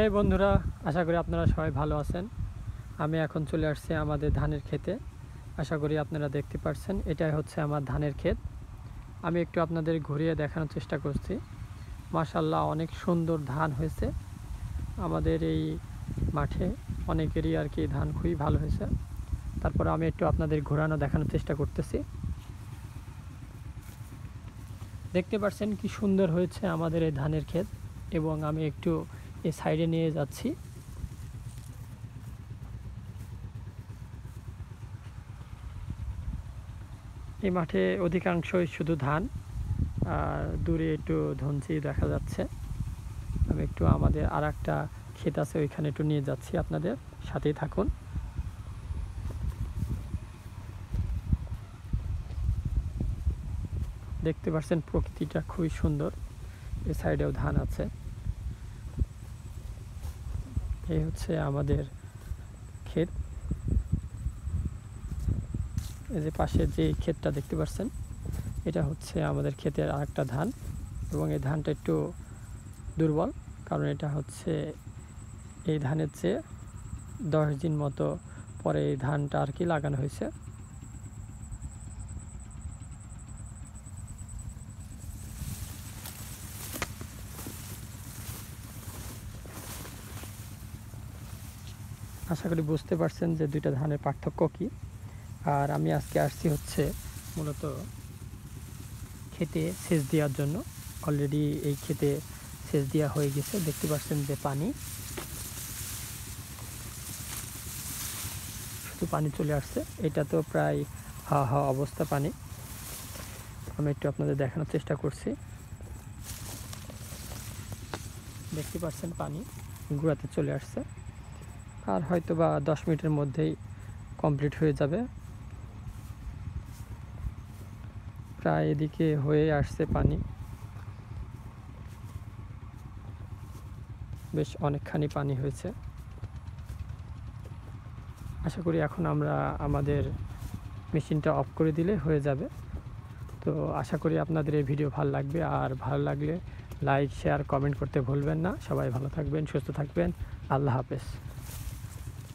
হে বন্ধুরা, আশা করি আপনারা সবাই ভালো আছেন। আমি এখন চলে আসছি আমাদের ধানের ক্ষেতে। আশা করি আপনারা দেখতে পাচ্ছেন, এটাই হচ্ছে আমার ধানের ক্ষেত। আমি একটু আপনাদের ঘুরিয়ে দেখানোর চেষ্টা করছি। মাশাআল্লাহ, অনেক সুন্দর ধান হয়েছে আমাদের এই মাঠে। অনেকেরই আর কি ধান খুবই ভালো হয়েছে। তারপর আমি একটু আপনাদের ঘোরানো দেখানোর চেষ্টা করতেছি। দেখতে পাচ্ছেন কি সুন্দর হয়েছে আমাদের এই ধানের ক্ষেত, এবং আমি একটু এই সাইডে নিয়ে যাচ্ছি। এই মাঠে অধিকাংশই শুধু ধান, আর দূরে একটু ধনচি দেখা যাচ্ছে। আমি একটু আমাদের আর একটা ক্ষেত আছে, ওইখানে একটু নিয়ে যাচ্ছি, আপনাদের সাথেই থাকুন। দেখতে পাচ্ছেন প্রকৃতিটা খুবই সুন্দর। এই সাইডেও ধান আছে। এই হচ্ছে আমাদের ক্ষেত। এই যে পাশে যে ক্ষেতটা দেখতে পাচ্ছেন, এটা হচ্ছে আমাদের ক্ষেতের আরেকটা ধান, এবং এই ধানটা একটু দুর্বল, কারণ এটা হচ্ছে এই ধানের চেয়ে 10 দিন মতো পরে এই ধানটা আর কি লাগানো হয়েছে। আশা করি বুঝতে পারছেন যে দুইটা ধানের পার্থক্য কী। আর আমি আজকে আসছি হচ্ছে মূলত ক্ষেতে সেচ দেওয়ার জন্য। অলরেডি এই ক্ষেতে সেচ দেওয়া হয়ে গেছে। দেখতে পাচ্ছেন যে পানি, শুধু পানি চলে আসছে। এটা তো প্রায় হা হা অবস্থা পানি। আমি একটু আপনাদের দেখানোর চেষ্টা করছি। দেখতে পাচ্ছেন পানি গুঁড়াতে চলে আসছে, আর হয়তো বা 10 মিনিটের মধ্যেই কমপ্লিট হয়ে যাবে। প্রায় এদিকে হয়ে আসছে পানি, বেশ অনেকখানি পানি হয়েছে। আশা করি এখন আমরা আমাদের মেশিনটা অফ করে দিলে হয়ে যাবে। তো আশা করি আপনাদের এই ভিডিও ভালো লাগবে, আর ভালো লাগলে লাইক, শেয়ার, কমেন্ট করতে ভুলবেন না। সবাই ভালো থাকবেন, সুস্থ থাকবেন। আল্লাহ হাফেজ।